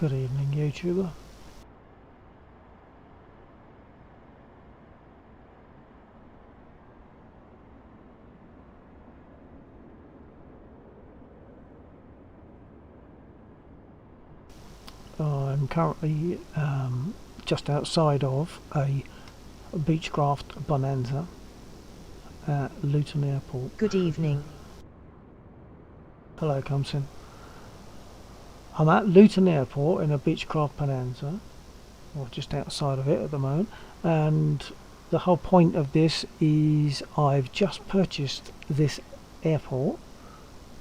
Good evening, YouTuber. I'm currently just outside of a Beechcraft Bonanza at Luton Airport. Good evening. Hello, Comsin. I'm at Luton Airport in a Beechcraft Bonanza, or just outside of it at the moment, and the whole point of this is I've just purchased this airport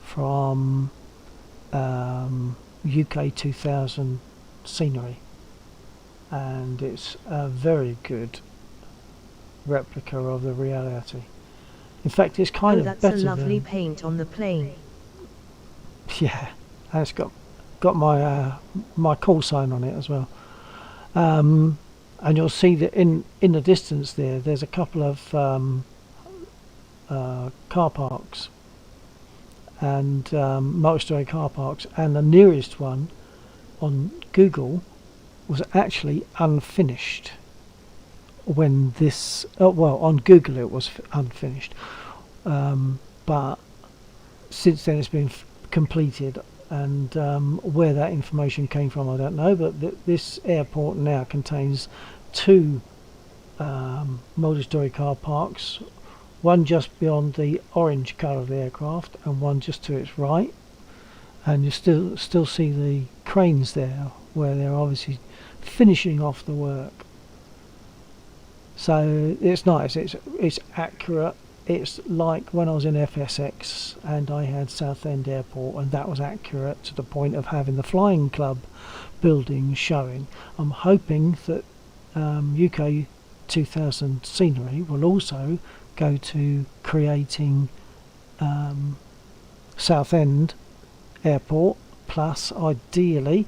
from UK 2000 Scenery, and it's a very good replica of the reality. In fact, it's kind of that's better a lovely than, paint on the plane. yeah, and it's got my my call sign on it as well. And you'll see that in the distance there's a couple of car parks and multi-storey car parks, and the nearest one on Google was actually unfinished when this well, on Google it was unfinished, but since then it's been completed, and where that information came from I don't know, but this airport now contains two multi-storey car parks, one just beyond the orange colour of the aircraft and one just to its right, and you still see the cranes there where they're obviously finishing off the work. So it's nice, it's accurate. It's like when I was in FSX and I had Southend Airport, and that was accurate to the point of having the flying club building showing. I'm hoping that UK 2000 Scenery will also go to creating Southend Airport, plus ideally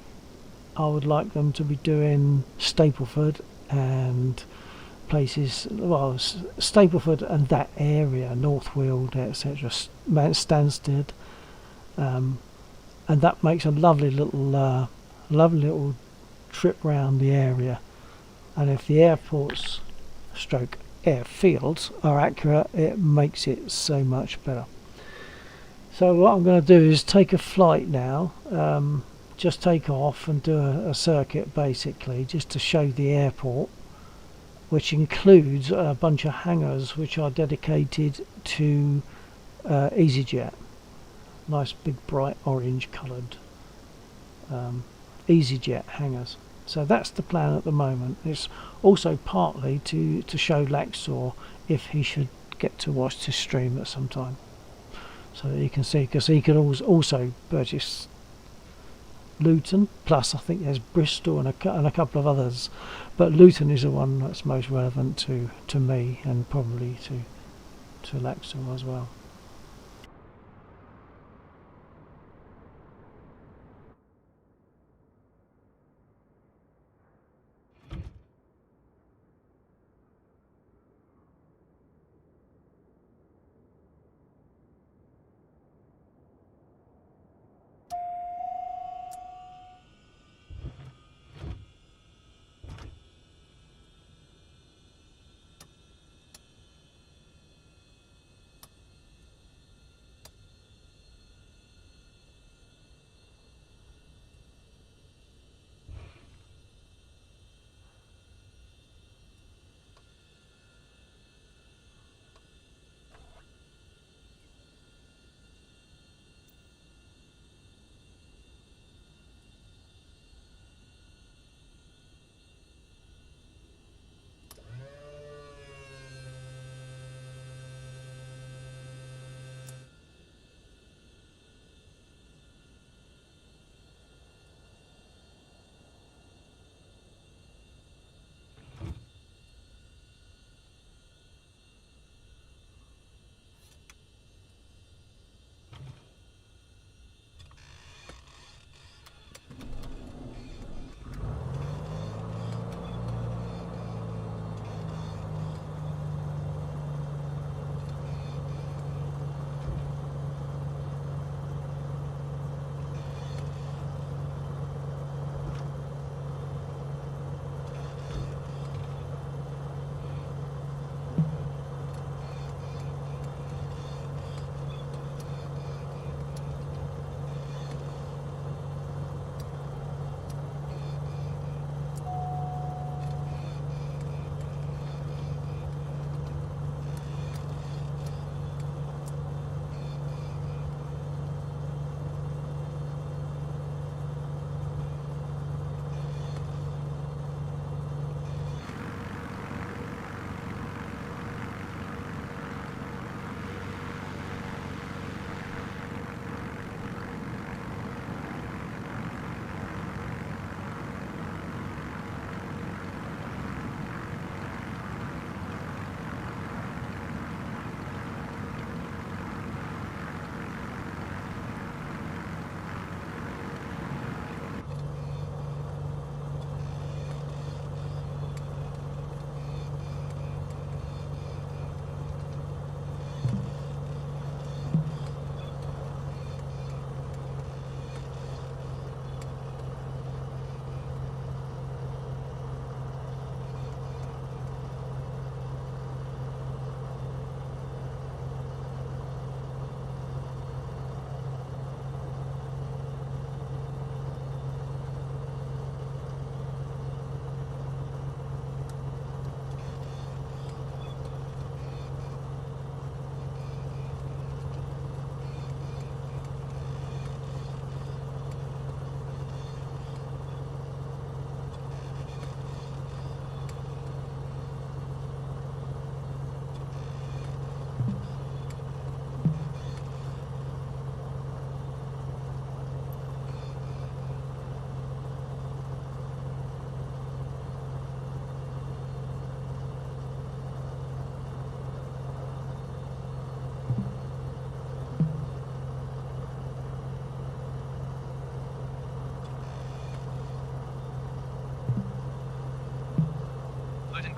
I would like them to be doing Stapleford and places, well, Stapleford and that area, North Weald, etc., Stansted, and that makes a lovely little trip round the area. And if the airports stroke airfields are accurate, it makes it so much better. So what I'm going to do is take a flight now, just take off and do a circuit basically, just to show the airport, which includes a bunch of hangars which are dedicated to EasyJet. Nice big bright orange coloured EasyJet hangars. So that's the plan at the moment. It's also partly to show Laxor if he should get to watch this stream at some time, so that you can see, because he could also purchase Luton, plus I think there's Bristol and a couple of others, but Luton is the one that's most relevant to me, and probably to Laxor as well.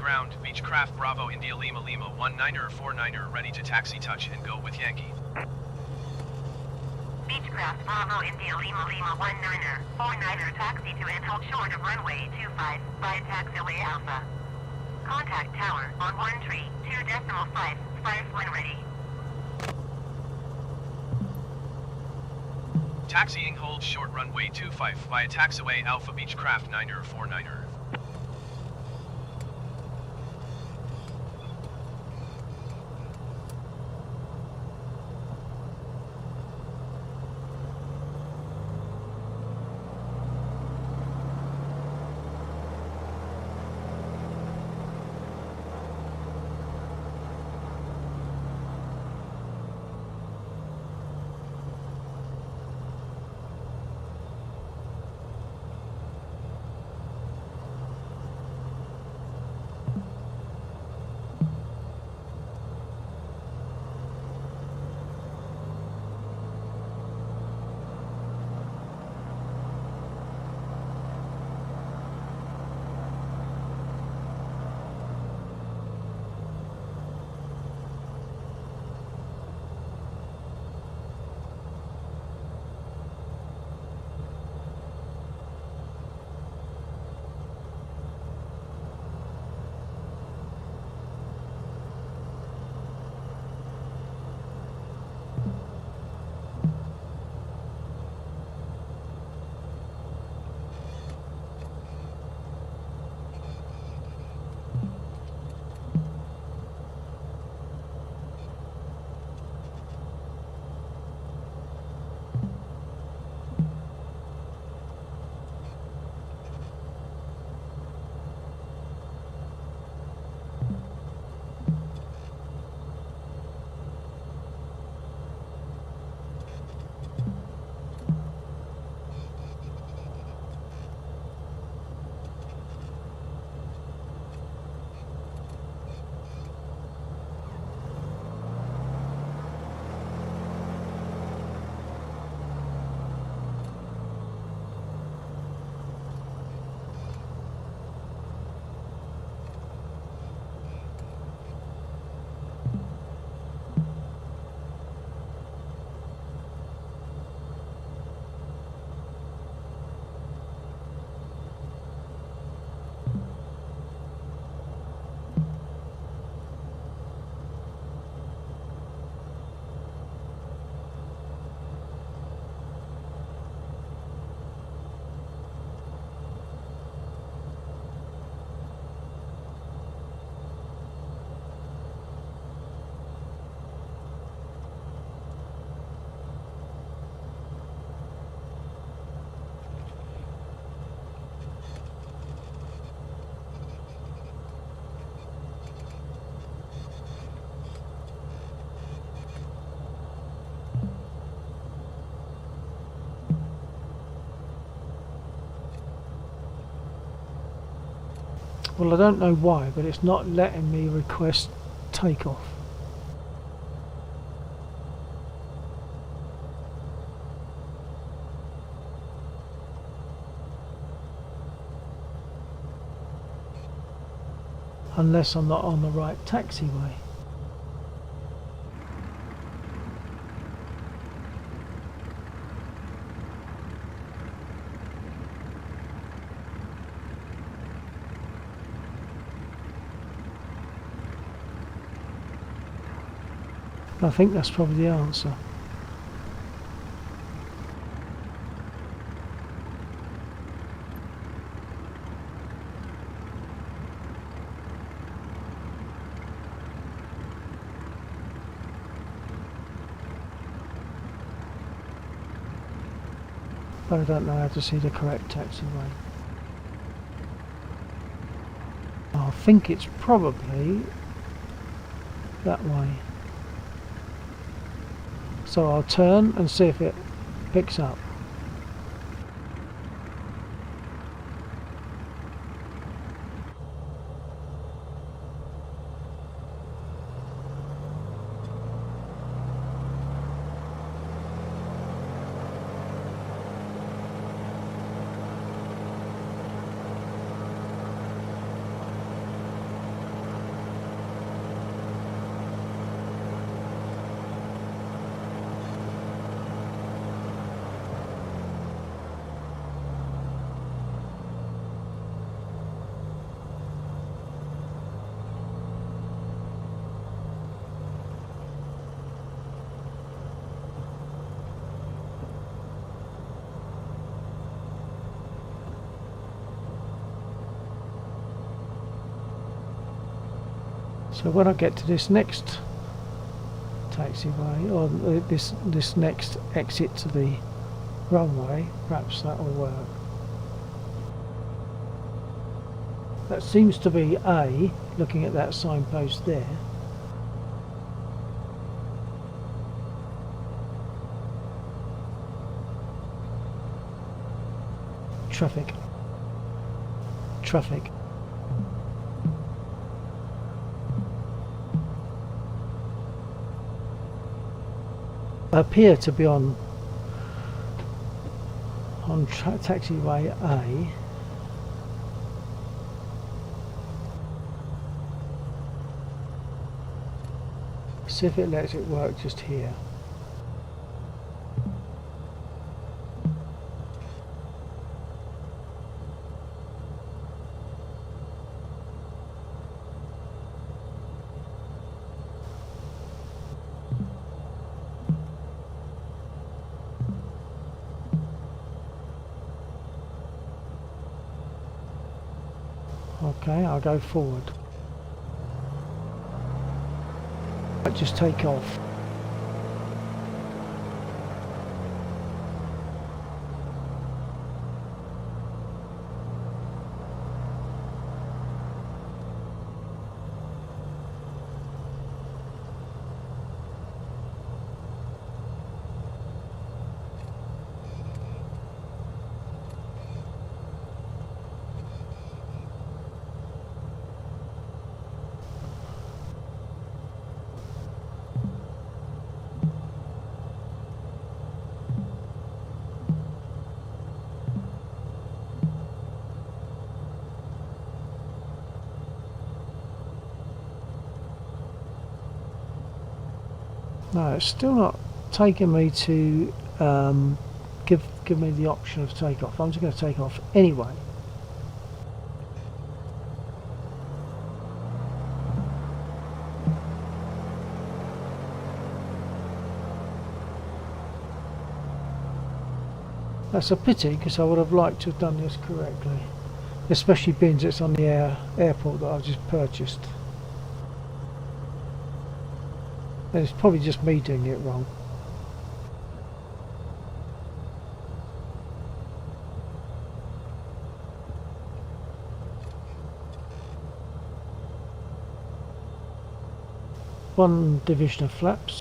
ground, Beechcraft Bravo India Lima Lima 19er 49er ready to taxi touch and go with Yankee. Beechcraft Bravo India Lima Lima 19er 49er taxi to and hold short of runway 25 via taxiway Alpha. Contact tower on 132.551 ready. Taxiing hold short runway 25 via taxiway Alpha Beechcraft 9er 49er. Well, I don't know why, but it's not letting me request takeoff. Unless I'm not on the right taxiway. I think that's probably the answer. But I don't know how to see the correct taxiway. I think it's probably that way. So I'll turn and see if it picks up. So when I get to this next taxiway, or this next exit to the runway, perhaps that will work. That seems to be A, looking at that signpost there. Traffic. Traffic. I appear to be on taxiway A. See if it lets it work just here. Okay, I'll go forward. Just take off. No, it's still not taking me to give me the option of takeoff. I'm just going to take off anyway. That's a pity, because I would have liked to have done this correctly, especially being it's on the airport that I've just purchased. It's probably just me doing it wrong. One division of flaps.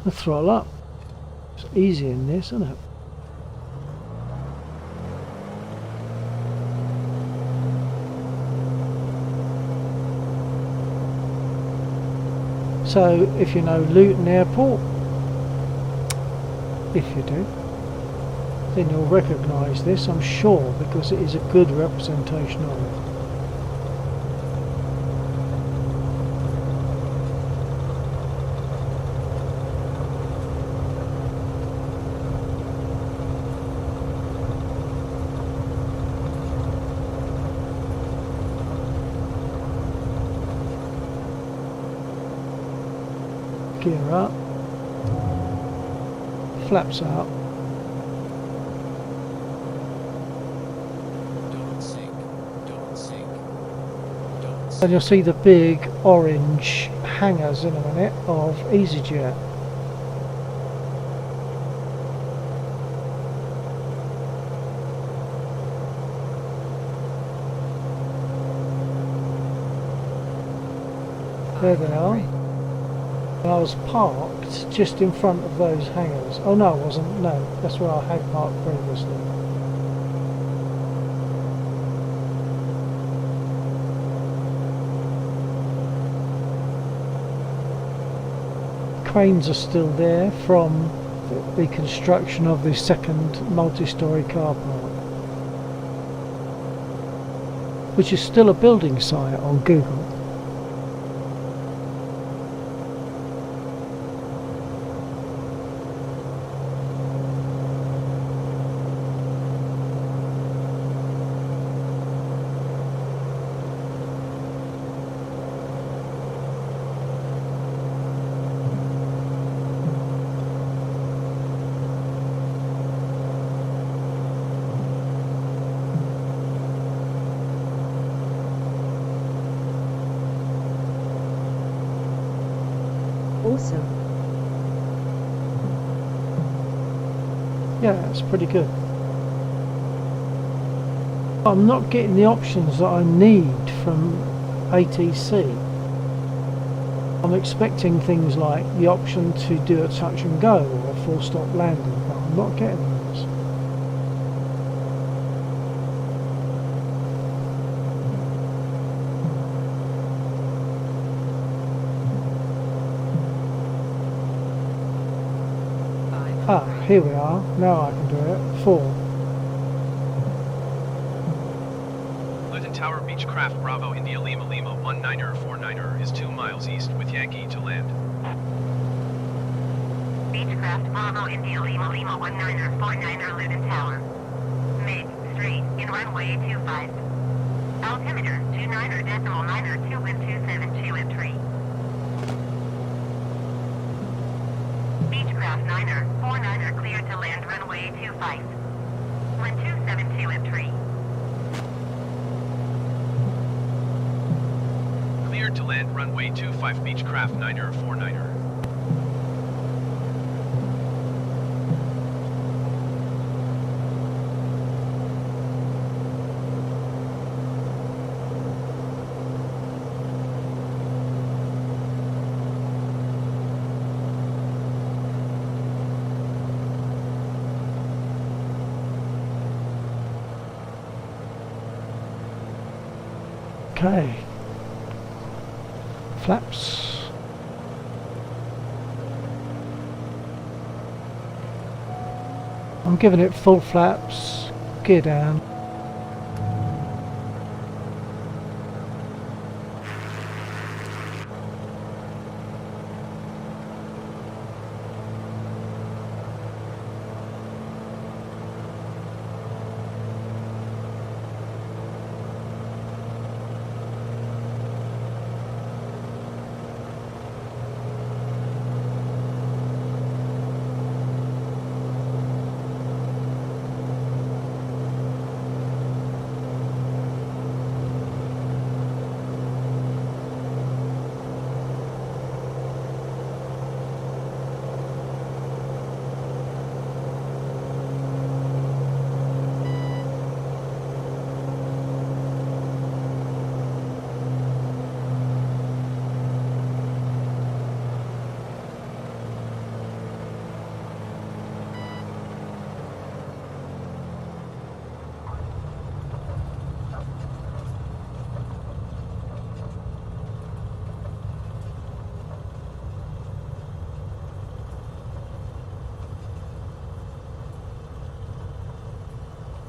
The throttle up. It's easy in this, isn't it? So, if you know Luton Airport, if you do, then you'll recognise this, I'm sure, because it is a good representation of it. Gear up, flaps out. Don't sink, don't sink, don't sink. And you'll see the big orange hangars in a minute of EasyJet. There they are. And I was parked just in front of those hangars. Oh no, I wasn't. No, that's where I had parked previously. Cranes are still there from the construction of the second multi-storey car park, which is still a building site on Google. Awesome. Yeah, it's pretty good. I'm not getting the options that I need from ATC. I'm expecting things like the option to do a touch and go or a full stop landing, but I'm not getting those. Ah, here we are. Now I can do it. 4. Luton Tower Beechcraft Bravo India Lima Lima 19er 49er is 2 miles east with Yankee to land. Beechcraft Bravo India Lima Lima 19er 49er Luton Tower. Mid straight in runway 25. Altimeter 29.9 wind 272 at 3. Beechcraft 9er 49er cleared to land runway 25. Wind 272 at 3. Cleared to land runway 25 Beechcraft 9er 49er. Okay. Flaps. I'm giving it full flaps, gear down.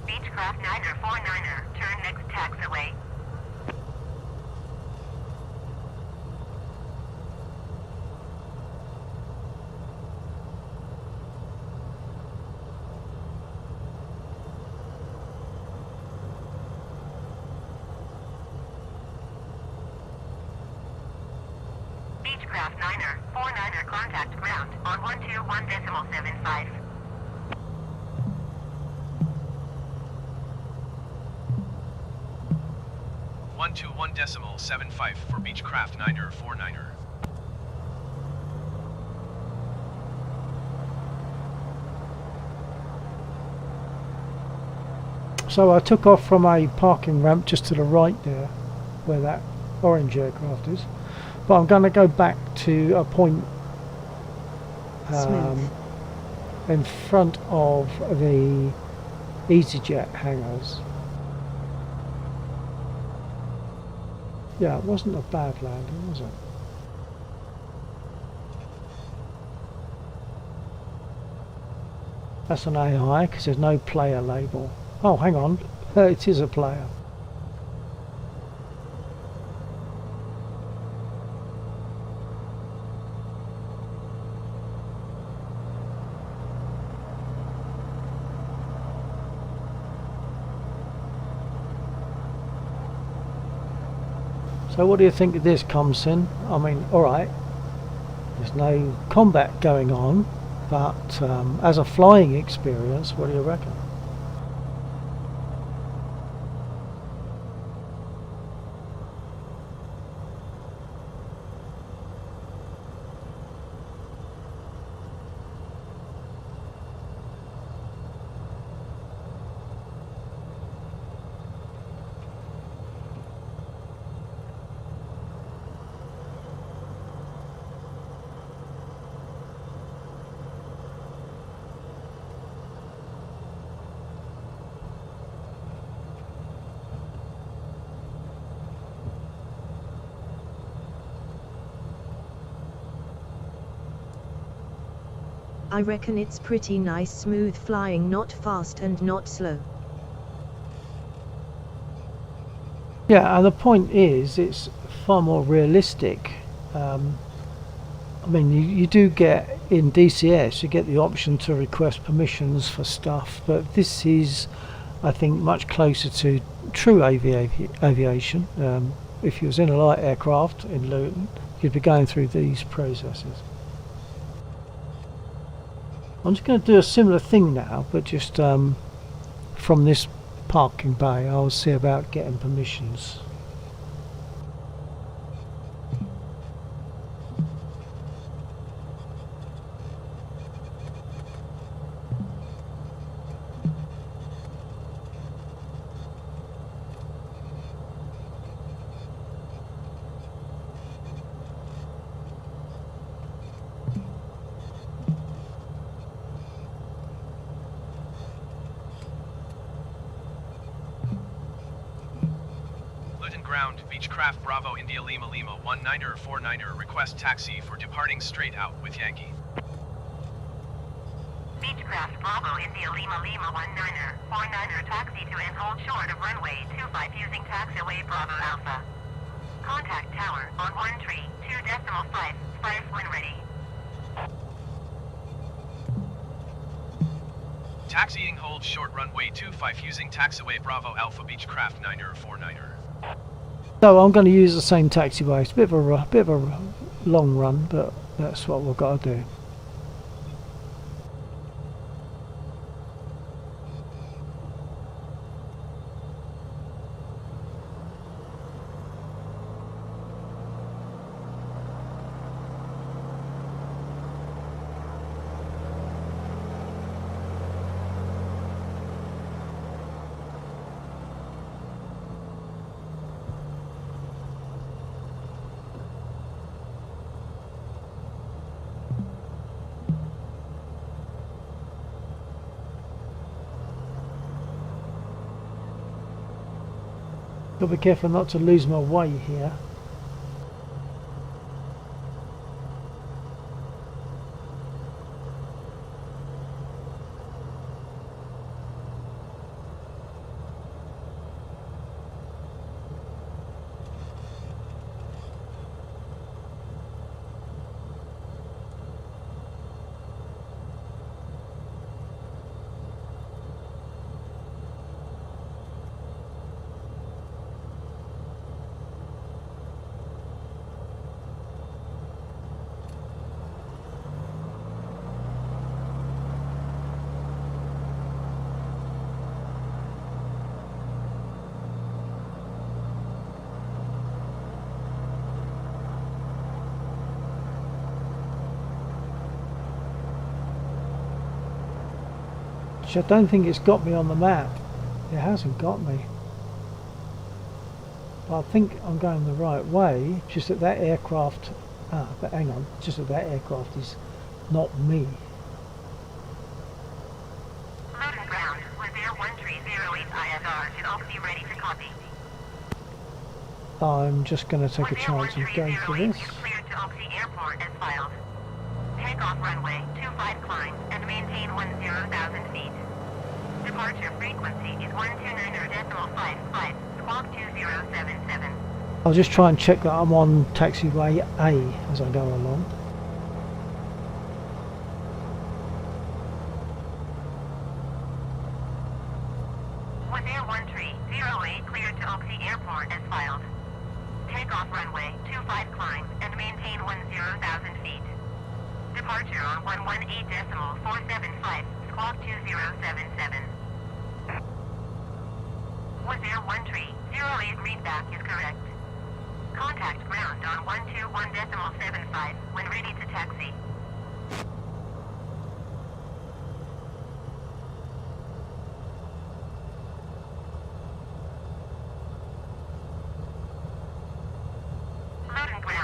Beechcraft 9er 49er, turn next taxiway. Beechcraft 9er 49er, contact ground on 121.75. One to 1.75 for Beechcraft 9er 49er. So I took off from a parking ramp just to the right there, where that orange aircraft is. But I'm going to go back to a point Smooth. in front of the EasyJet hangars. Yeah, it wasn't a bad landing, was it? That's an AI because there's no player label. Oh, hang on. It is a player. So what do you think of this, Comsin? I mean, alright, there's no combat going on, but as a flying experience, what do you reckon? I reckon it's pretty nice smooth flying, not fast and not slow. Yeah, and the point is, it's far more realistic. I mean, you do get, in DCS, you get the option to request permissions for stuff, but this is, I think, much closer to true aviation. If you was in a light aircraft in Luton, you'd be going through these processes. I'm just going to do a similar thing now, but just from this parking bay. I'll see about getting permissions. Luton ground, Beechcraft Bravo India Lima Lima 19er 49er, request taxi for departing straight out with Yankee. Beechcraft Bravo India Lima Lima 19er 49er, taxi to and hold short of runway 25 using taxiway Bravo Alpha. Contact tower on 132.5 when ready. Taxiing hold short runway 25 using taxiway Bravo Alpha Beechcraft 9er 49er. So I'm going to use the same taxiway. It's a bit of a long run, but that's what we've got to do. Got to be careful not to lose my way here. Which I don't think it's got me on the map. It hasn't got me. But I think I'm going the right way, just that that aircraft, but hang on, just that that aircraft is not me. Luton ground, with Air 1308 ISR should also be ready to copy. I'm just going to take a chance and go for this. Is cleared to Oxy Airport as filed. Takeoff runway 25 climb and maintain 10,000 feet. Departure frequency is 129.55, squawk 2077. I'll just try and check that I'm on taxiway A as I go along. With Air 1308 cleared to Oxy Airport as filed. Takeoff runway 25 climb and maintain 10,000 feet. Departure on 118.475, squawk 2077. With Air 1308 readback is correct. Contact ground on 121.75 when ready to taxi.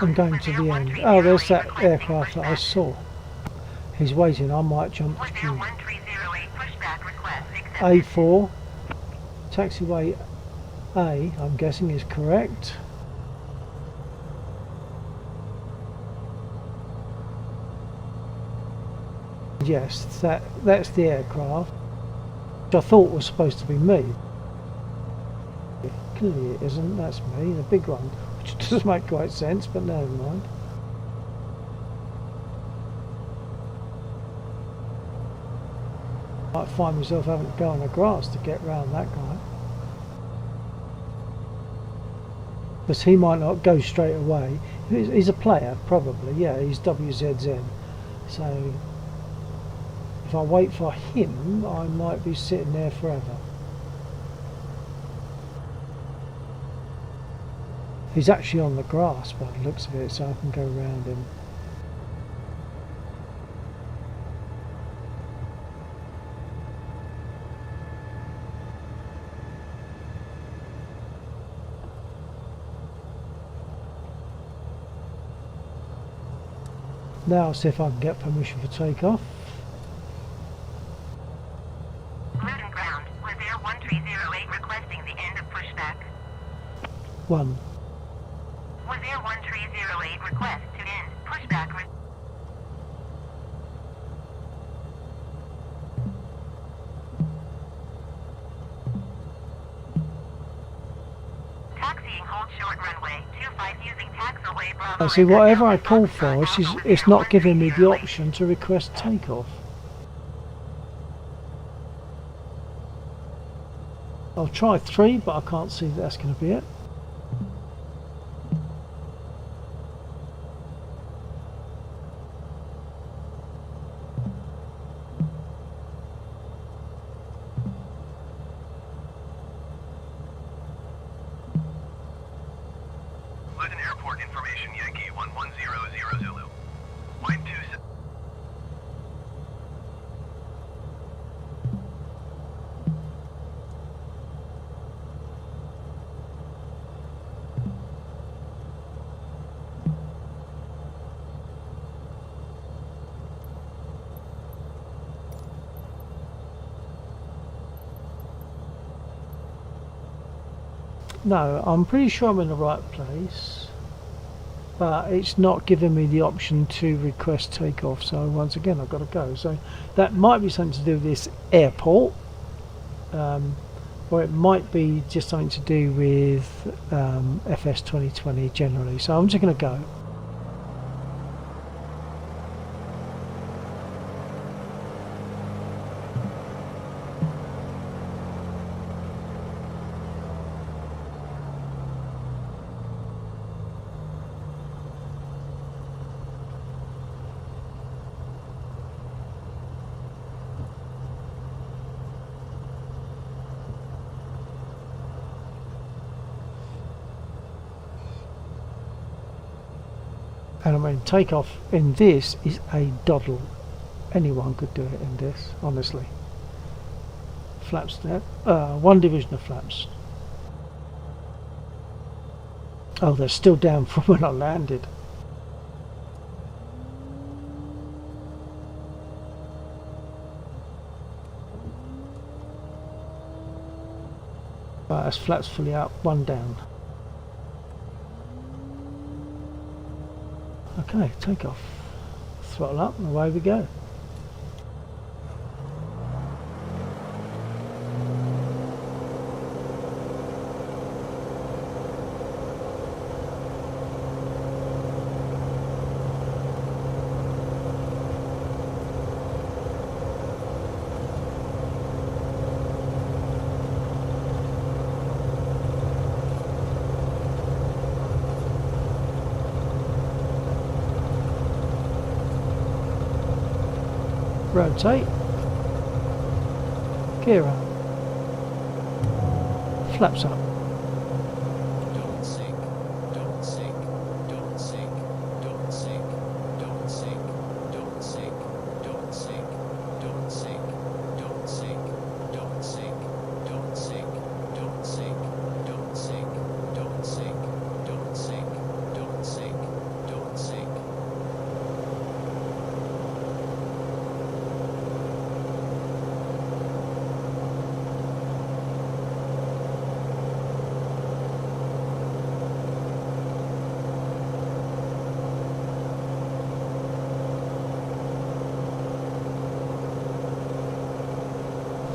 I'm going to the end. Oh, there's that aircraft that I saw. He's waiting. I might jump With Air through. 1308 pushback request accepted. A4. Taxiway A, I'm guessing, is correct. Yes, that's the aircraft, which I thought was supposed to be me. Clearly it isn't, that's me, the big one, which doesn't make quite sense, but never mind. I might find myself having to go on the grass to get round that guy. Because he might not go straight away. He's a player, probably, yeah, he's WZZ. So if I wait for him, I might be sitting there forever. He's actually on the grass by the looks of it, so I can go around him. Now I'll see if I can get permission for takeoff. Route and ground. Was Air 1308 requesting the end of pushback? 1. Was Air 1308 request to end pushback? Taxiing hold short runway 25 using taxiway Bravo. I see, whatever I call for, it's not giving me the option to request takeoff. I'll try 3, but I can't see that that's going to be it. Luton Airport information, Yankee 1100 Zulu. Wind 27. No, I'm pretty sure I'm in the right place, but it's not giving me the option to request takeoff, so once again I've got to go. So that might be something to do with this airport, or it might be just something to do with FS 2020 generally. So I'm just going to go. And I mean, takeoff in this is a doddle. Anyone could do it in this, honestly. Flaps there. 1 division of flaps. Oh, they're still down from when I landed. Right, that's flaps fully up, 1 down. Okay, take off. Throttle up and away we go. Rotate. Gear up. Flaps up. Don't sink, don't sink, don't sink, don't sink, don't sink, don't sink, don't sink, don't sink, don't sink, don't sink, don't sink, don't sink, don't sink, don't sink, don't sink, don't sink, don't sink.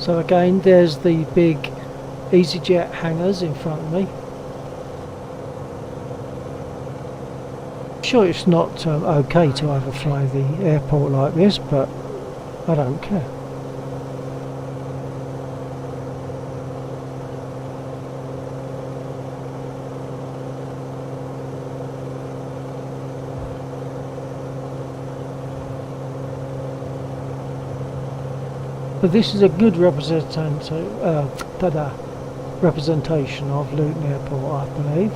So again, there's the big EasyJet hangars in front of me. Sure, it's not okay to overfly the airport like this, but I don't care. But this is a good representation of Luton Airport, I believe,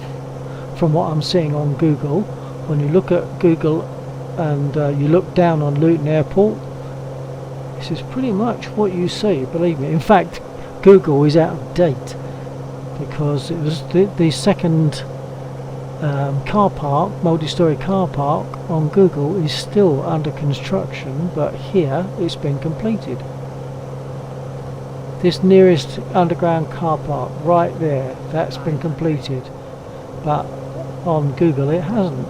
from what I'm seeing on Google. When you look at Google and you look down on Luton Airport, this is pretty much what you see, believe me. In fact, Google is out of date because it was the second car park, multi-storey car park on Google is still under construction, but here it's been completed. This nearest underground car park right there, that's been completed, but on Google it hasn't.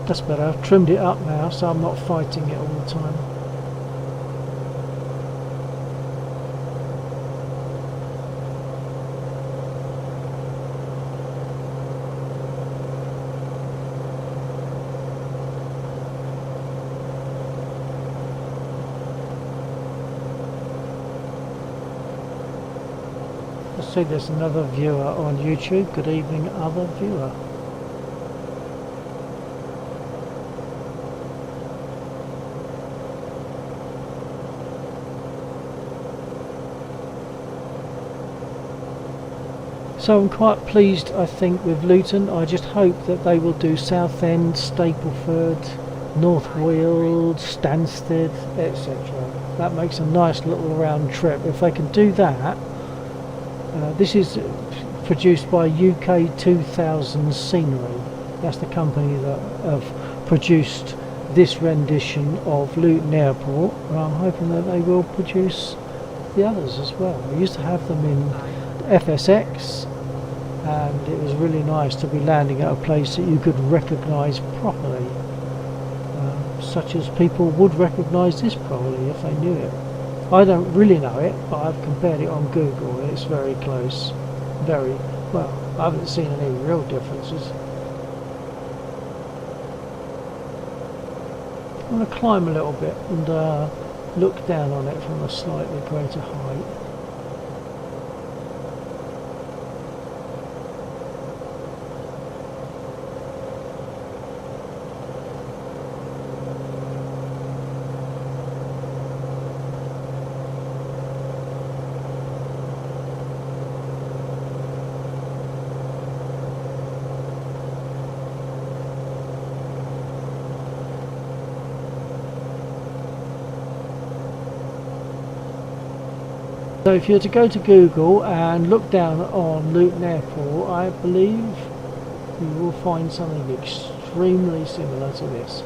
That's better. I've trimmed it up now, so I'm not fighting it all the time. I see there's another viewer on YouTube. Good evening, other viewer. So I'm quite pleased, I think, with Luton. I just hope that they will do Southend, Stapleford, North Weald, Stansted, etc. That makes a nice little round trip. If they can do that, this is produced by UK 2000 Scenery. That's the company that have produced this rendition of Luton Airport, and I'm hoping that they will produce the others as well. We used to have them in FSX, and it was really nice to be landing at a place that you could recognise properly, such as people would recognise this probably if they knew it. I don't really know it, but I've compared it on Google and it's very close. Very well. I haven't seen any real differences. I'm going to climb a little bit and look down on it from a slightly greater height. So if you were to go to Google and look down on Luton Airport, I believe you will find something extremely similar to this.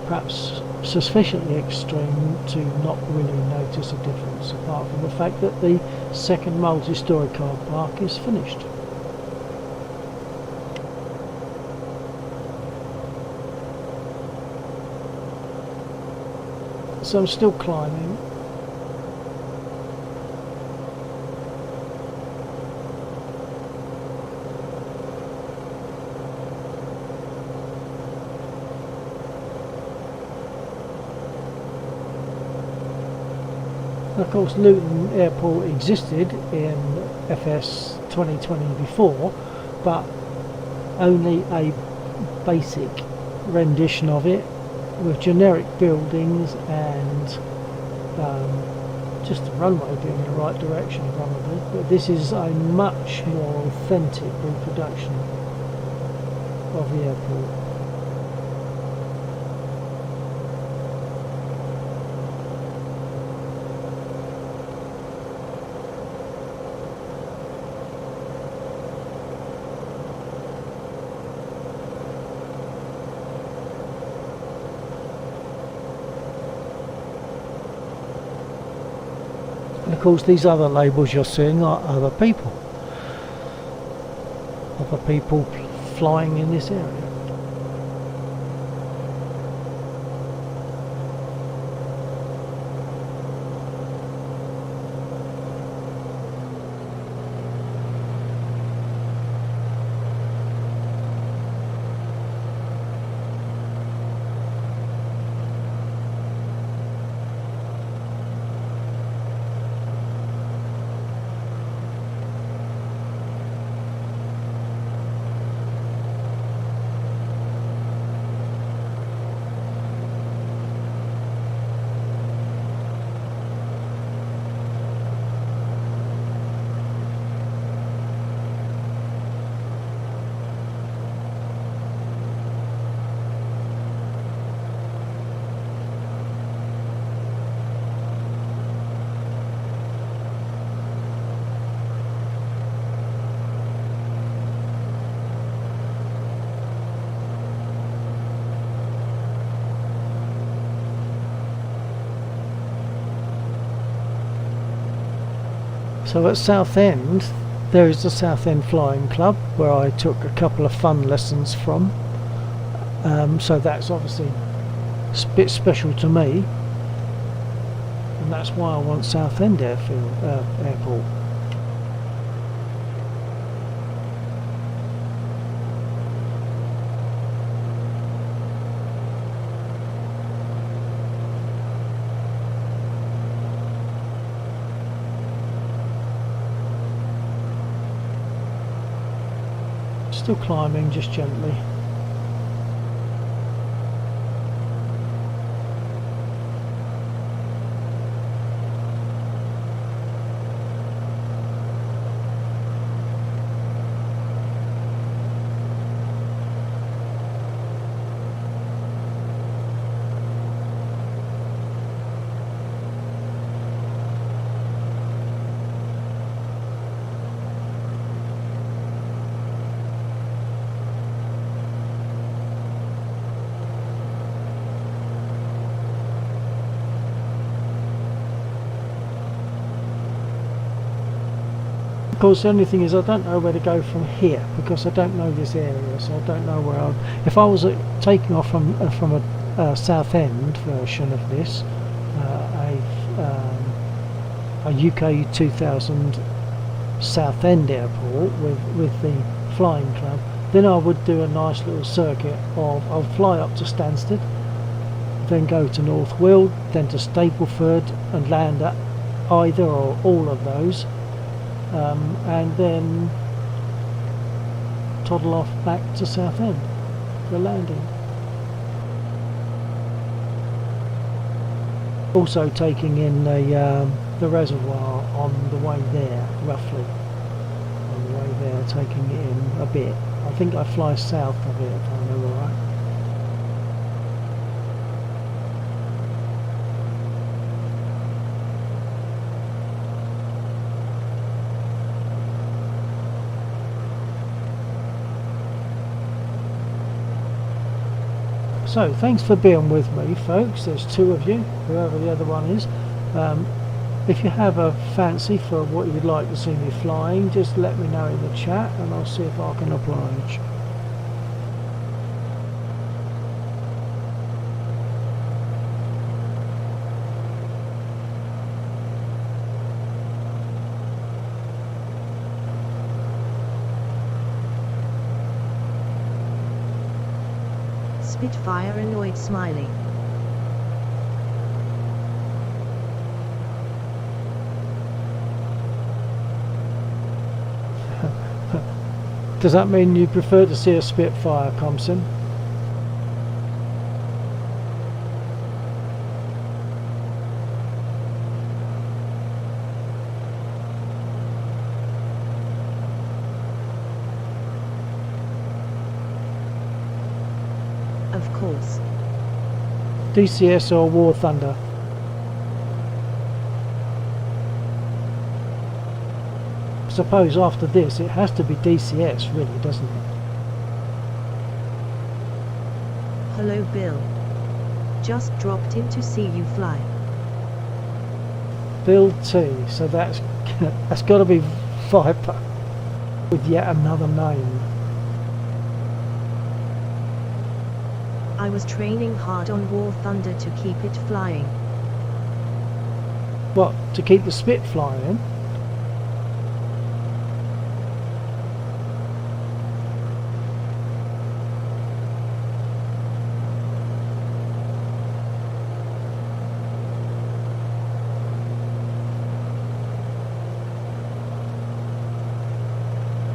Perhaps sufficiently extreme to not really notice a difference, apart from the fact that the second multi-storey car park is finished. So I'm still climbing. Of course, Luton Airport existed in FS 2020 before, but only a basic rendition of it with generic buildings and just the runway being in the right direction probably. But this is a much more authentic reproduction of the airport. And of course these other labels you're seeing are other people. Other people flying in this area. So at Southend, there is the Southend Flying Club where I took a couple of fun lessons from. So that's obviously a bit special to me, and that's why I want Southend Airport. Still climbing just gently. Of course, the only thing is I don't know where to go from here because I don't know this area, so I don't know where I'll... If I was taking off from a Southend version of this, a UK 2000 Southend Airport with the Flying Club, then I would do a nice little circuit of... I'll fly up to Stansted, then go to North Weald, then to Stapleford and land at either or all of those. And then toddle off back to Southend for landing. Also taking in the reservoir on the way there, roughly. On the way there, taking it in a bit. I think I fly south of it if I remember right. So thanks for being with me, folks. There's two of you, whoever the other one is. If you have a fancy for what you'd like to see me flying, just let me know in the chat and I'll see if I can oblige. Spitfire annoyed smiley. Does that mean you prefer to see a Spitfire, Compson? Of course. DCS or War Thunder? I suppose after this it has to be DCS, really, doesn't it? Hello Bill. Just dropped in to see you fly. Build T, so that's that's got to be Viper with yet another name. I was training hard on War Thunder to keep it flying. What, to keep the Spit flying?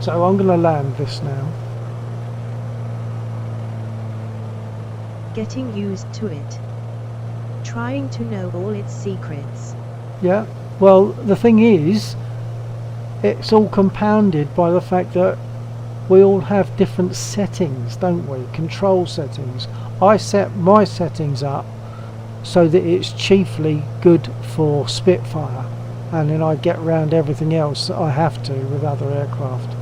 So I'm going to land this now. Getting used to it. Trying to know all its secrets. Yeah, well the thing is, it's all compounded by the fact that we all have different settings, don't we? Control settings. I set my settings up so that it's chiefly good for Spitfire, and then I get around everything else that I have to with other aircraft.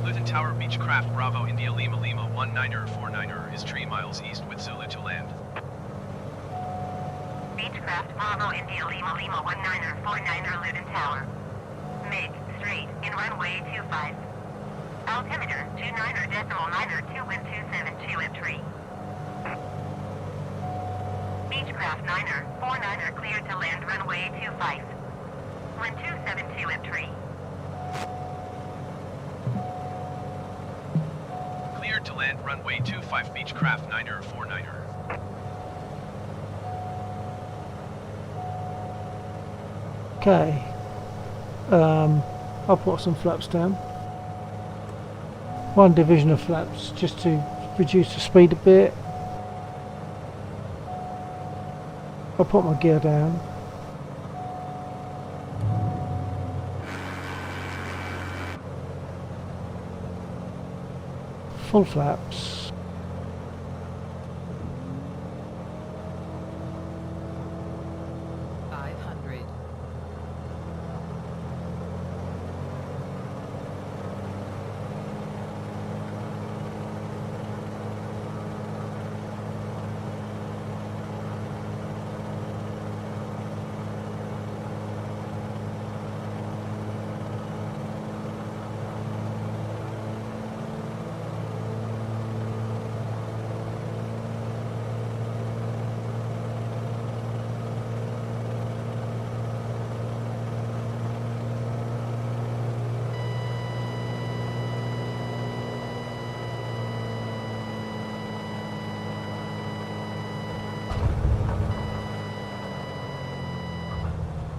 Luton Tower Beechcraft Bravo India Lima Lima 19er 49er is 3 miles east with Zulu to land. Beechcraft Bravo India Lima Lima 19er 49er Luton Tower. MiG straight in runway 25. Altimeter 29er decimal 9er 2 wind 272 M3. Beechcraft 9er 49er cleared to land runway 25. Wind 272 M3. Cleared to land runway 25 Beechcraft 9er 49er. Okay, I'll put some flaps down. One division of flaps just to reduce the speed a bit. I'll put my gear down. Full flaps.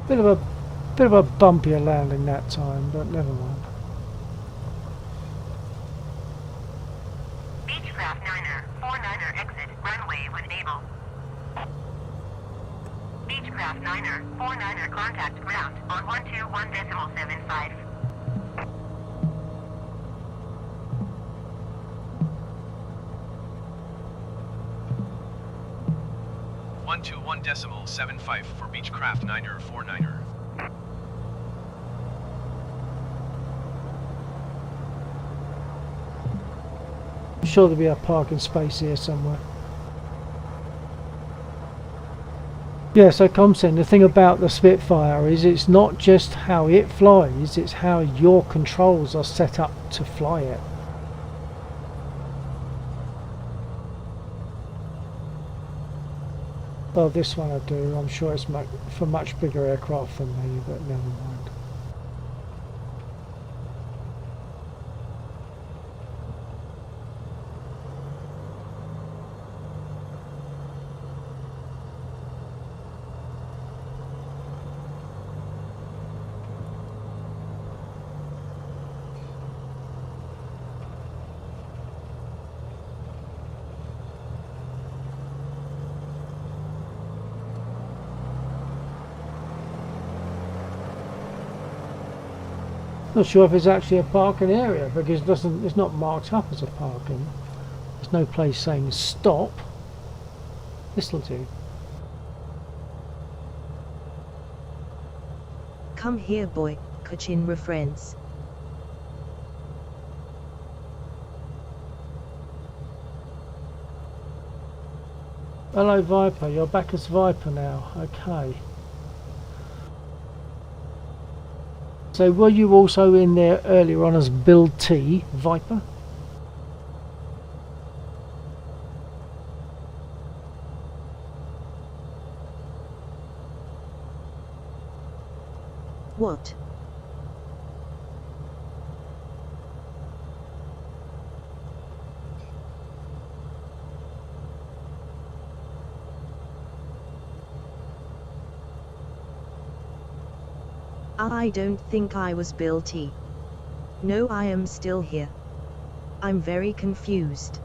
Bit of a bumpier landing that time, but never mind. Beechcraft 9er 49er exit runway when able. Beechcraft 9er 49er contact ground on 121.75. 121.75 for Beechcraft 9er 49er. I'm sure there'll be a parking space here somewhere. Yeah, so Comsen, the thing about the Spitfire is it's not just how it flies, it's how your controls are set up to fly it. Well, this one I do. I'm sure it's for much bigger aircraft than me, but never mind. Not sure if it's actually a parking area because it's not marked up as a parking. There's no place saying stop. This'll do. Come here, boy, Kachin refrains. Hello Viper, you're back as Viper now. Okay. So were you also in there earlier on as Bill T, Viper? What? I don't think I was Bill T. No, I am still here. I'm very confused.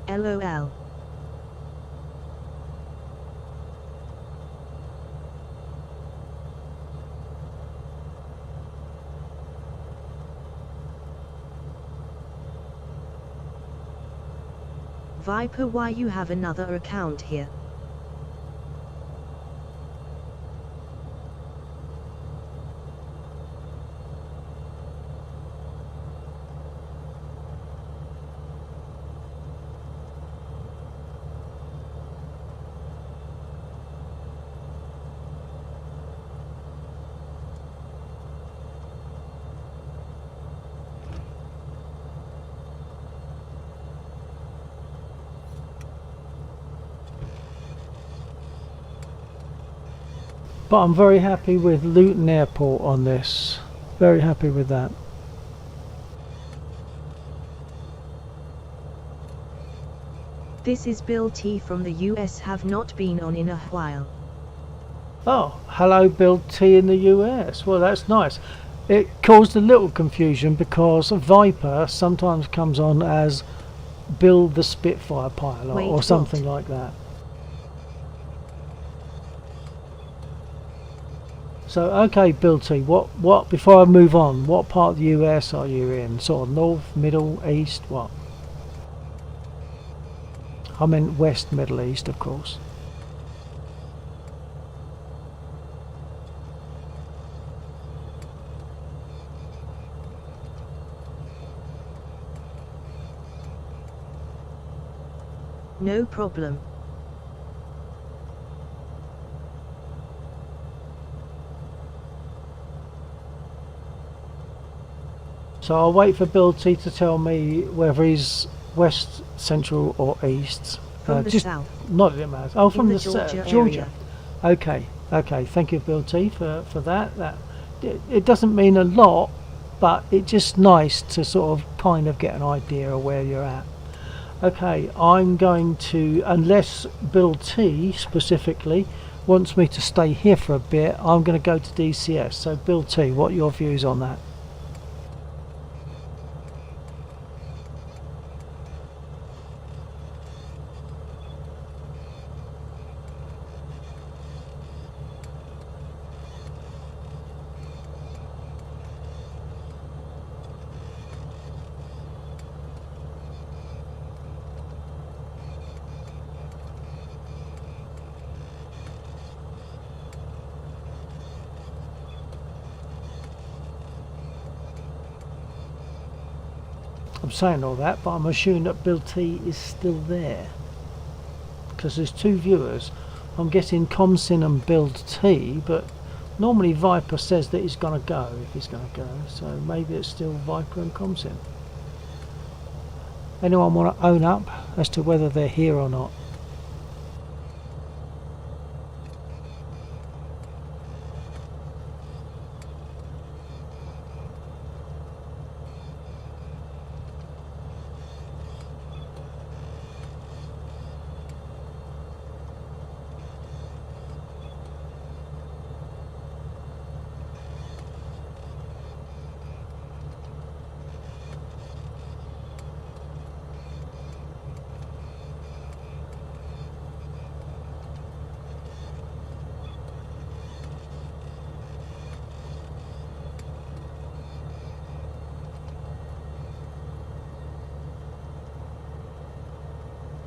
LOL. Viper, why you have another account here? But I'm very happy with Luton Airport on this. Very happy with that. This is Bill T from the US, have not been on in a while. Oh, hello Bill T in the US. Well, that's nice. It caused a little confusion because Viper sometimes comes on as Bill the Spitfire pilot Wait, or something what? like that. So, okay, Bill T, what, before I move on, what part of the US are you in? Sort of north, middle, east, what? I'm in West Middle East, of course. No problem. So I'll wait for Bill T to tell me whether he's west, central or east. From the just south. not that it matters. Oh, from the the Georgia south, Georgia. area. Okay, okay. Thank you, Bill T, for that. It doesn't mean a lot, but it's just nice to sort of kind of get an idea of where you're at. Okay, I'm going to, unless Bill T specifically wants me to stay here for a bit, I'm going to go to DCS. So Bill T, what are your views on that? I'm saying all that, but I'm assuming that Bill T is still there because there's two viewers. I'm guessing Comsin and Bill T, but normally Viper says that he's going to go if he's going to go, so maybe it's still Viper and Comsin. Anyone want to own up as to whether they're here or not?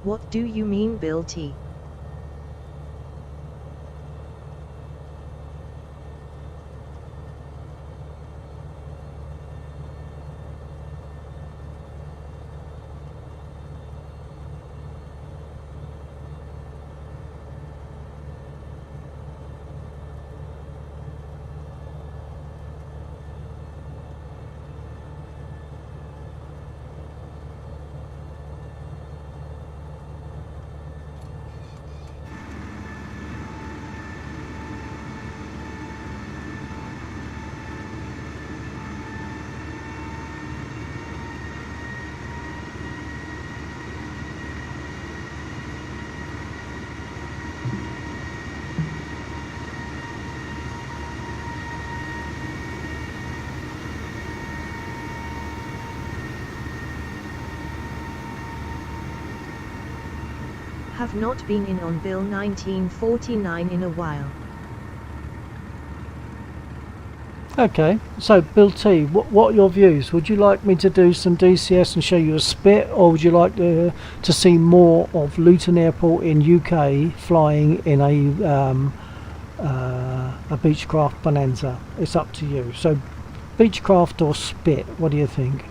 What do you mean, Bill T? Have not been in on Bill 1949 in a while. Okay, so Bill T, what are your views? Would you like me to do some DCS and show you a spit, or would you like to see more of Luton Airport in UK flying in a Beechcraft Bonanza? It's up to you. So Beechcraft or spit, what do you think?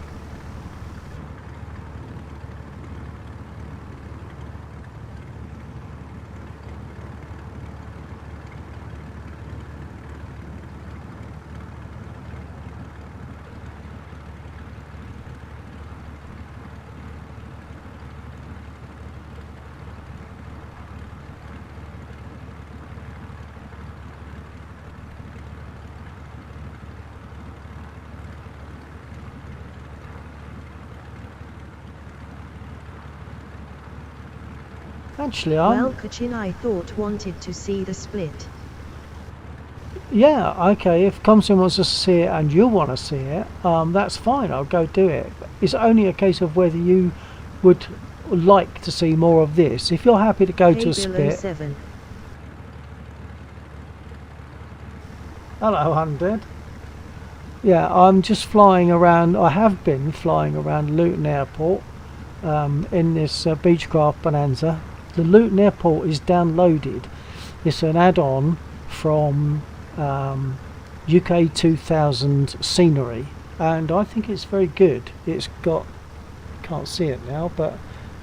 Actually, Well, Kachin, I thought wanted to see the split. yeah, okay, if Comson wants to see it and you want to see it, that's fine, I'll go do it. It's only a case of whether you would like to see more of this. If you're happy to go Hey, to a Bill spit... 07. Hello, Undead. Yeah, I'm just flying around, I have been flying around Luton Airport in this Beechcraft Bonanza. The Luton Airport is downloaded. It's an add-on from UK 2000 scenery, and I think it's very good. It's got, can't see it now, but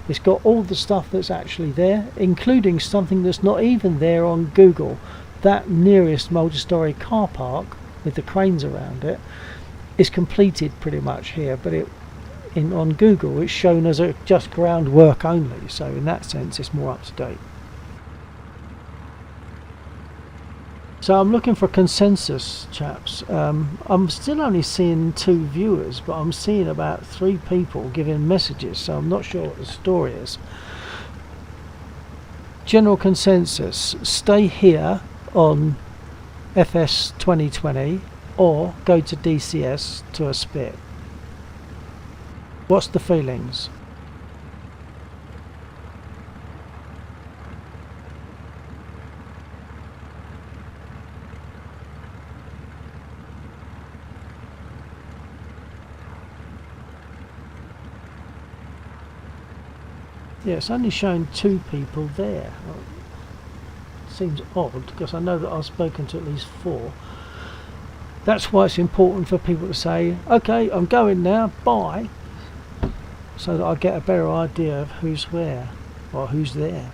it's got all the stuff that's actually there, including something that's not even there on Google. That nearest multi-storey car park with the cranes around it is completed pretty much here, but on Google it's shown as a just groundwork only, so in that sense it's more up to date. So I'm looking for consensus, chaps. I'm still only seeing 2 viewers, but I'm seeing about 3 people giving messages, so I'm not sure what the story is. General consensus: stay here on FS 2020 or go to DCS to a spit. What's the feelings? Yeah, it's only showing 2 people there. Seems odd, because I know that I've spoken to at least 4. That's why it's important for people to say, okay, I'm going now, bye, so that I get a better idea of who's where or who's there.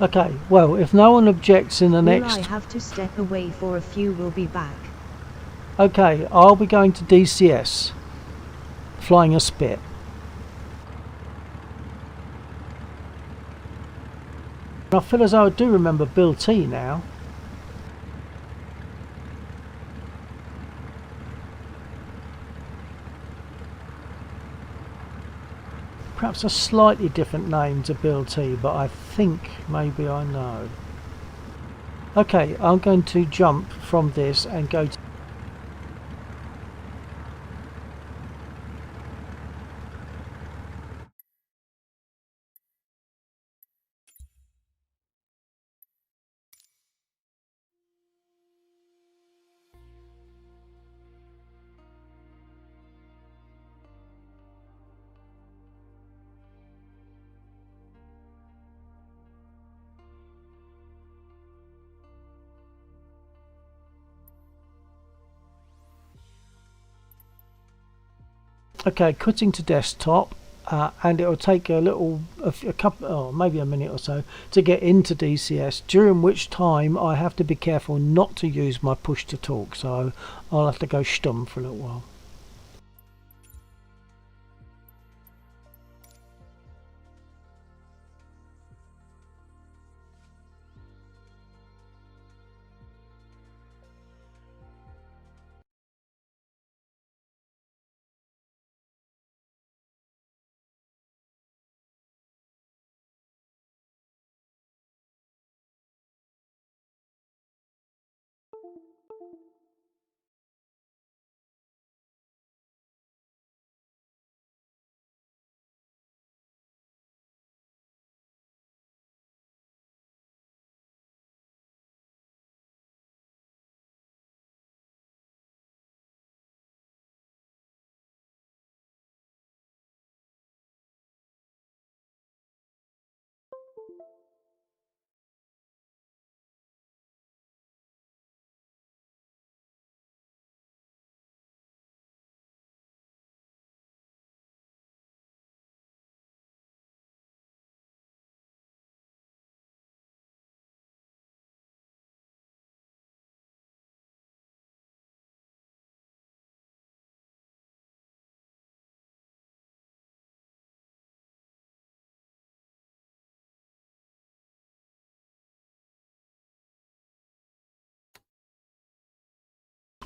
Okay, well, if no one objects in the Will next... I have to step away for a few? Will be back. Okay, I'll be going to DCS, flying a spit. I feel as though I do remember Bill T now. Perhaps a slightly different name to Bill T, but I think maybe I know. Okay, I'm going to jump from this and go to... Okay, cutting to desktop, and it will take a couple, or maybe a minute or so to get into DCS, during which time I have to be careful not to use my push to talk, so I'll have to go stumm for a little while.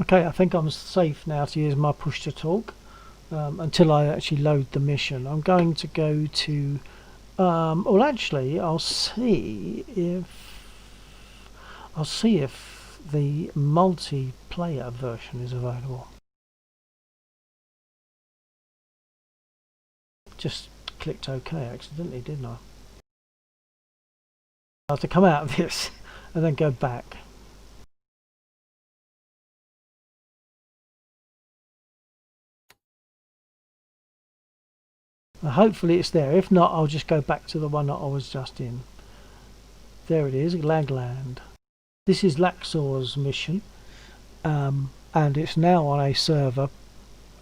Okay, I think I'm safe now to use my push to talk until I actually load the mission. I'm going to go to, well actually I'll see if the multiplayer version is available. Just clicked OK accidentally, didn't I? I have to come out of this and then go back. Hopefully it's there. If not, I'll just go back to the one that I was just in. There it is, Lagland. This is Laxor's mission, and it's now on a server,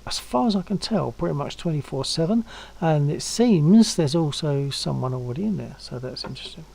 as far as I can tell, pretty much 24/7, and it seems there's also someone already in there, so that's interesting.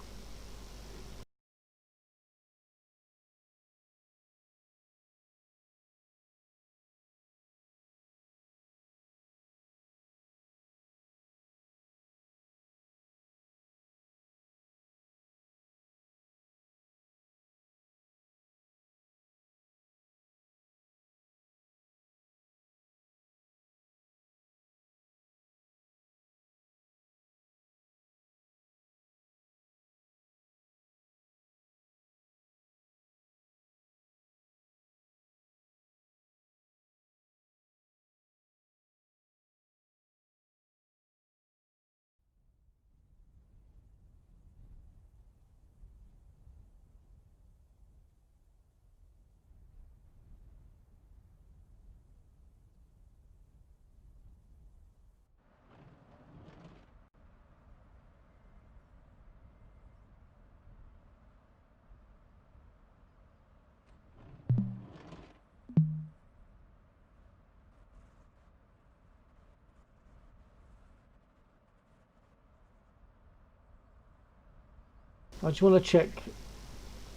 I just want to check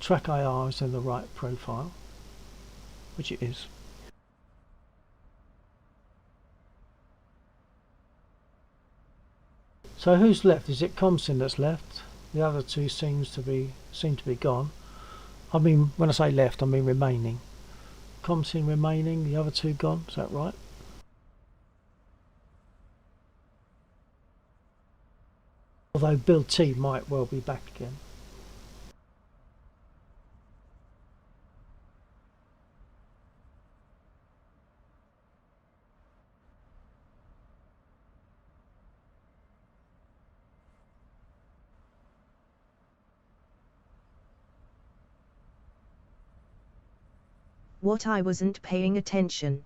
Track IR is in the right profile, which it is. So who's left? Is it Comsin that's left? The other two seem to be gone. I mean, when I say left, I mean remaining. Comsin remaining, the other two gone. Is that right? Although Bill T might well be back again. What, I wasn't paying attention.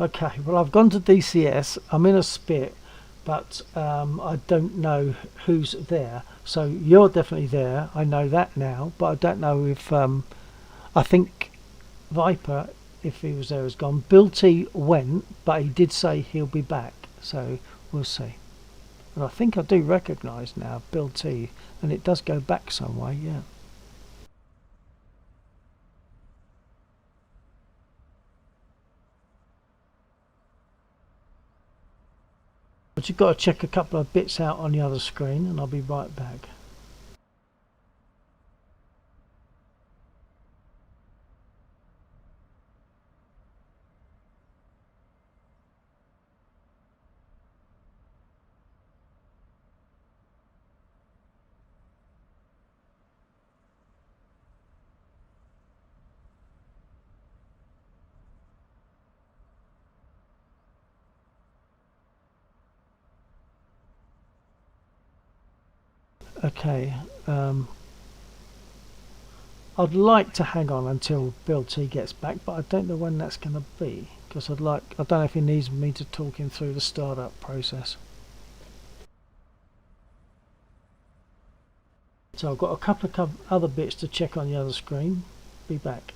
Okay, well I've gone to DCS, I'm in a spit, but I don't know who's there. So you're definitely there, I know that now, but I don't know if, I think Viper if he was there, has gone. Bill T went, but he did say he'll be back, so we'll see. And I think I do recognise now Bill T, and it does go back some way, yeah. But you've got to check a couple of bits out on the other screen, and I'll be right back. Okay, I'd like to hang on until Bill T gets back, but I don't know when that's going to be, because I don't know if he needs me to talk him through the startup process. So I've got a couple of other bits to check on the other screen. Be back.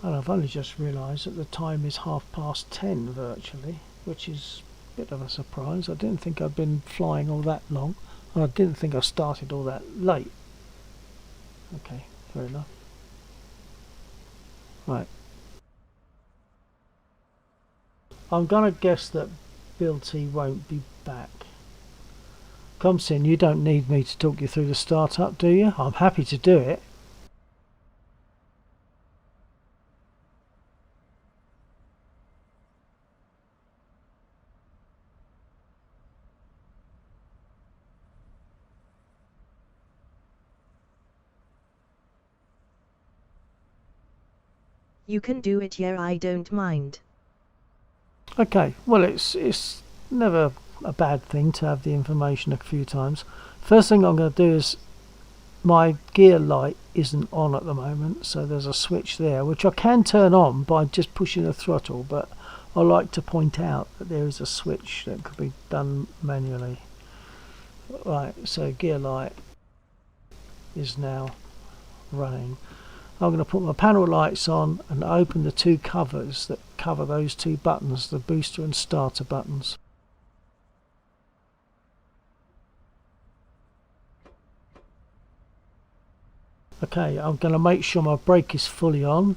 And I've only just realised that the time is 10:30 virtually, which is a bit of a surprise. I didn't think I'd been flying all that long, and I didn't think I started all that late. Okay, fair enough. Right. I'm going to guess that Bill T won't be back. Comsin, you don't need me to talk you through the startup, do you? I'm happy to do it. You can do it, yeah, I don't mind. Okay, well it's never a bad thing to have the information a few times. First thing I'm going to do is, my gear light isn't on at the moment, so there's a switch there which I can turn on by just pushing the throttle, but I like to point out that there is a switch that could be done manually. Right, so gear light is now running. I'm going to put my panel lights on and open the two covers that cover those two buttons, the booster and starter buttons. Okay, I'm going to make sure my brake is fully on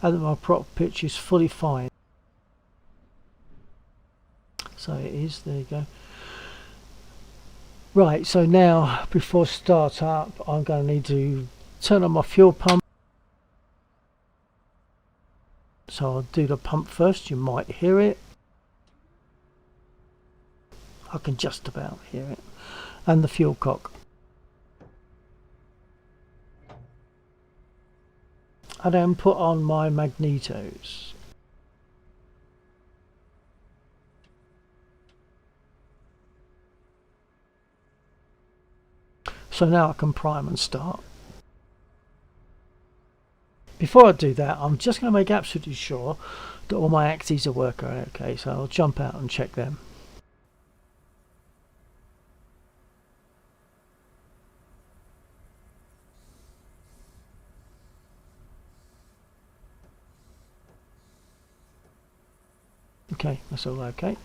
and that my prop pitch is fully fine. So it is, there you go. Right, so now before start up I'm going to need to turn on my fuel pump. So I'll do the pump first, you might hear it. I can just about hear it. And the fuel cock. I then put on my magnetos. So now I can prime and start. Before I do that, I'm just going to make absolutely sure that all my axes are working okay, so I'll jump out and check them. Okay, that's all okay.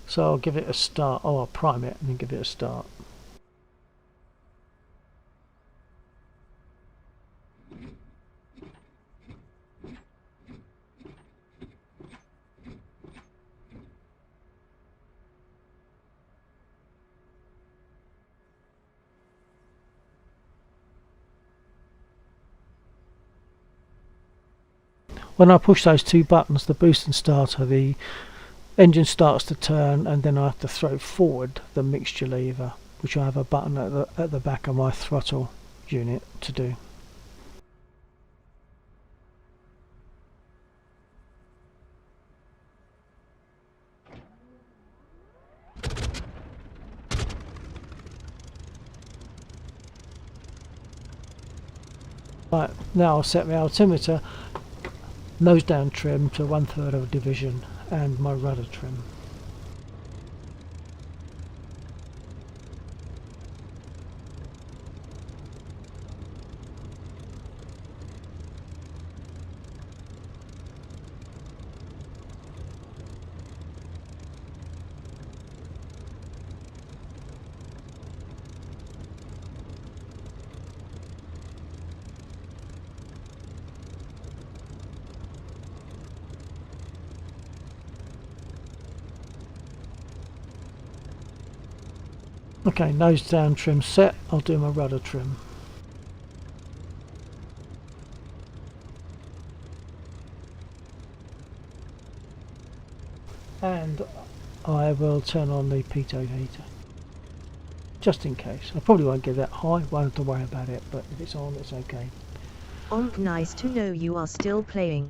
So I'll give it a start. Oh, I'll prime it and then give it a start. When I push those two buttons, the boost and starter, the engine starts to turn, and then I have to throw forward the mixture lever, which I have a button at the back of my throttle unit to do. Right, now I'll set my altimeter nose down trim to 1/3 of a division and my rudder trim. Okay, nose down trim set. I'll do my rudder trim. And I will turn on the pitot heater. Just in case. I probably won't get that high, won't have to worry about it, but if it's on, it's okay. Nice to know you are still playing.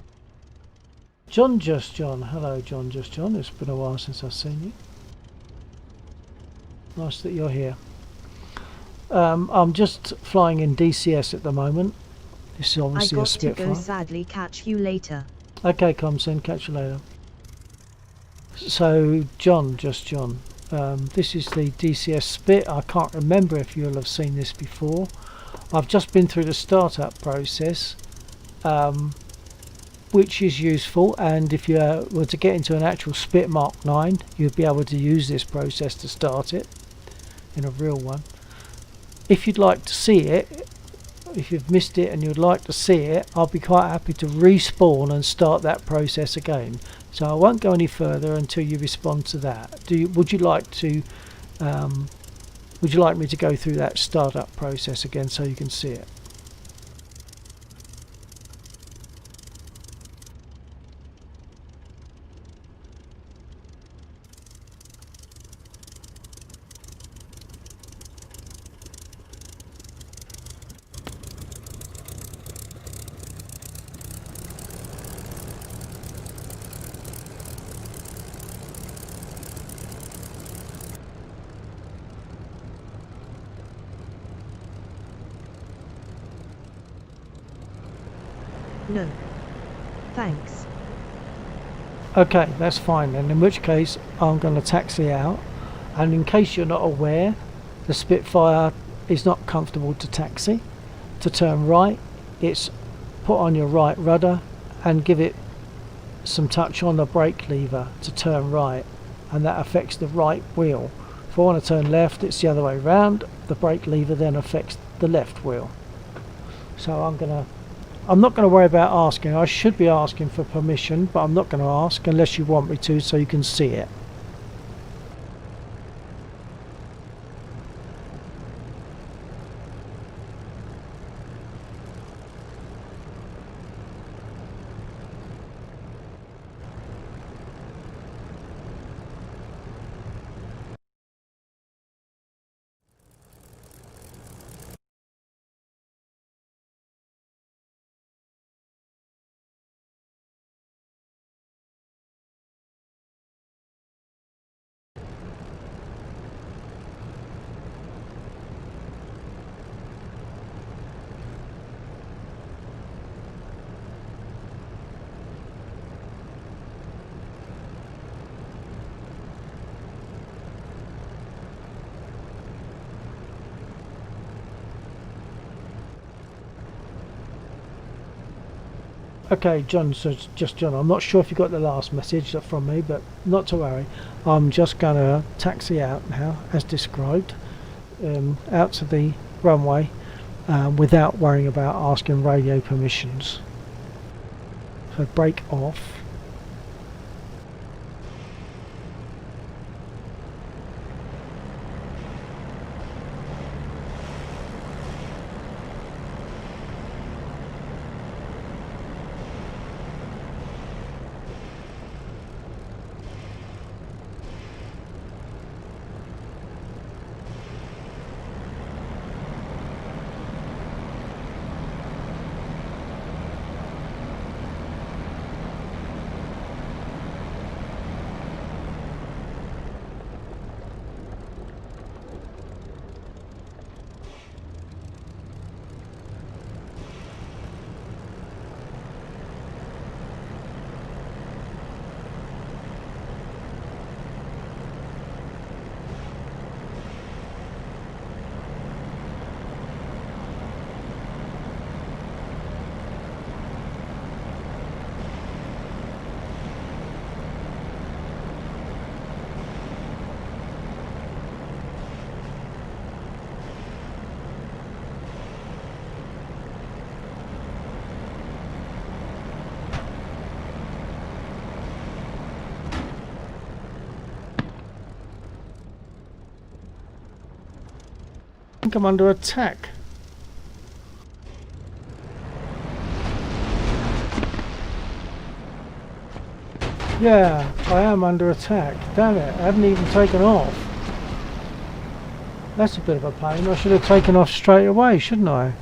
John Just John. Hello, John Just John. It's been a while since I've seen you. Nice that you're here. I'm just flying in DCS at the moment. This is I obviously a got to Spitfire. go, sadly. Catch you later. Okay, Comsen, catch you later. So, John, Just John. This is the DCS Spit. I can't remember if you'll have seen this before. I've just been through the startup process, which is useful, and if you were to get into an actual Spit Mark 9, you'd be able to use this process to start it in a real one. If you'd like to see it, if you've missed it and you'd like to see it, I'll be quite happy to respawn and start that process again. So I won't go any further until you respond to that. Would you like me to go through that startup process again so you can see it? No. Thanks. Okay, that's fine then, in which case I'm going to taxi out, and in case you're not aware, the Spitfire is not comfortable to taxi. To turn right, it's put on your right rudder and give it some touch on the brake lever to turn right, and that affects the right wheel. If I want to turn left, it's the other way round. The brake lever then affects the left wheel. So I'm not going to worry about asking. I should be asking for permission, but I'm not going to ask unless you want me to, so you can see it. Okay, John, so just John, I'm not sure if you got the last message from me, but not to worry. I'm just going to taxi out now, as described, out to the runway without worrying about asking radio permissions. So brake off. think I'm under attack. Yeah, I am under attack. Damn it, I haven't even taken off. That's a bit of a pain. I should have taken off straight away, shouldn't I?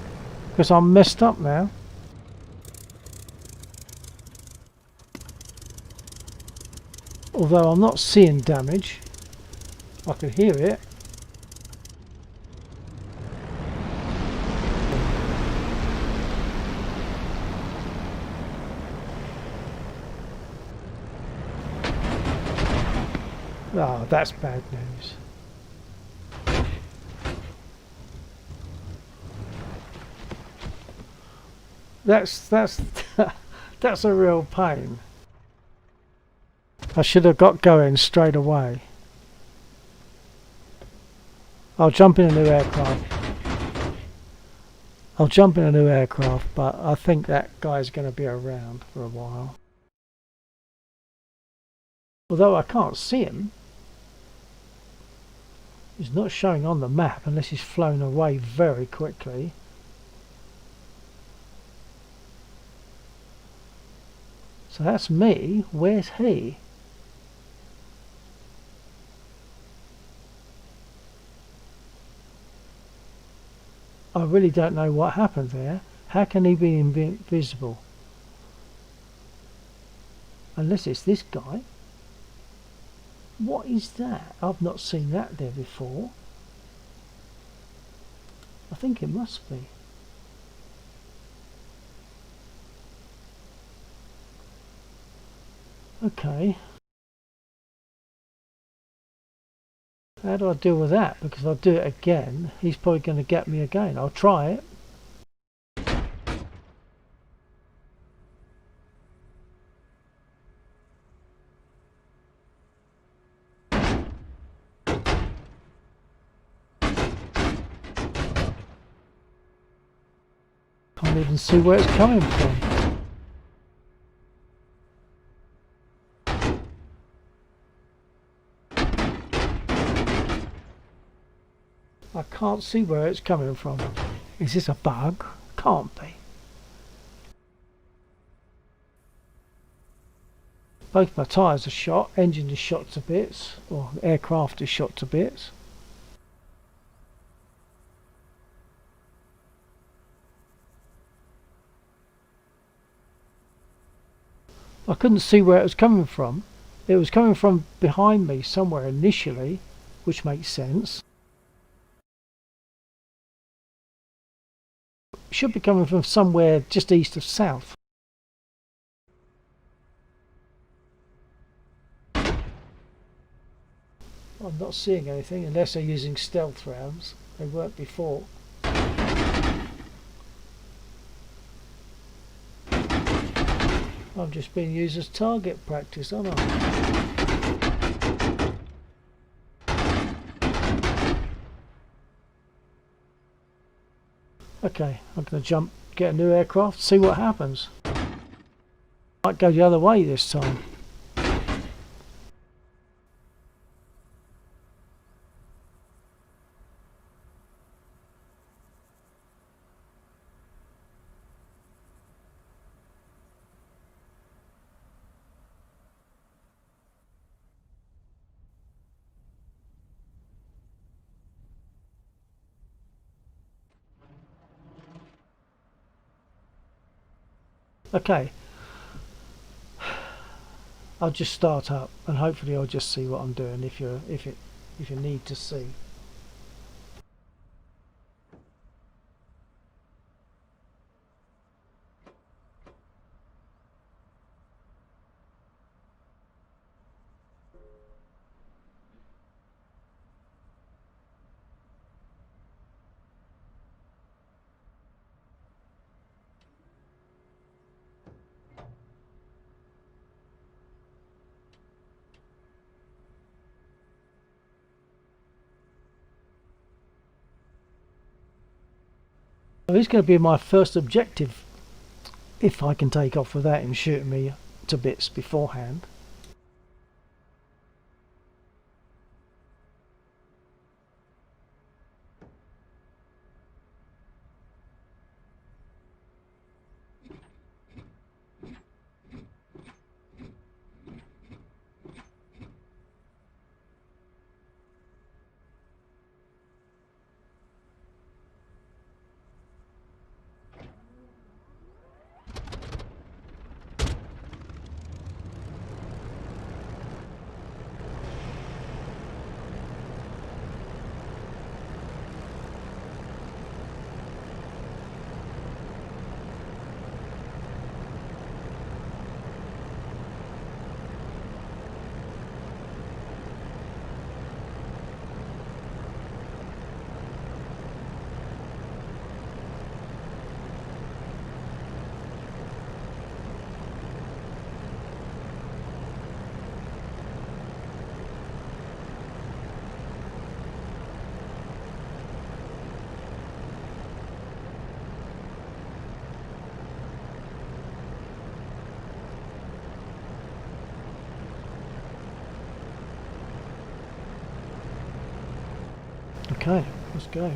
Because I'm messed up now. Although I'm not seeing damage. I can hear it. Oh, that's bad news. That's that's a real pain. I should have got going straight away. I'll jump in a new aircraft. But I think that guy's going to be around for a while. Although I can't see him. He's not showing on the map unless he's flown away very quickly. So that's me. Where's he? I really don't know what happened there. How can he be invisible? Unless it's this guy. What is that? I've not seen that there before. I think it must be. Okay. How do I deal with that? Because if I do it again, he's probably going to get me again. I'll try it. Can't even see where it's coming from. I can't see where it's coming from. Is this a bug? Can't be. Both my tyres are shot, engine is shot to bits, or aircraft is shot to bits. I couldn't see where it was coming from. It was coming from behind me somewhere initially, which makes sense. Should be coming from somewhere just east of south. I'm not seeing anything unless they're using stealth rounds. They weren't before. I'm just being used as target practice, aren't I? Okay, I'm going to jump, get a new aircraft, see what happens. Might go the other way this time. Okay, I'll just start up and hopefully I'll just see what I'm doing if you need to see. Well, it's going to be my first objective if I can take off without him shooting me to bits beforehand. Okay, let's go.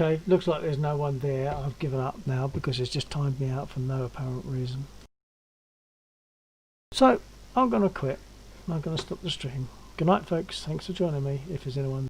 Okay, looks like there's no one there. I've given up now because it's just timed me out for no apparent reason. So, I'm going to quit. I'm going to stop the stream. Good night, folks. Thanks for joining me. If there's anyone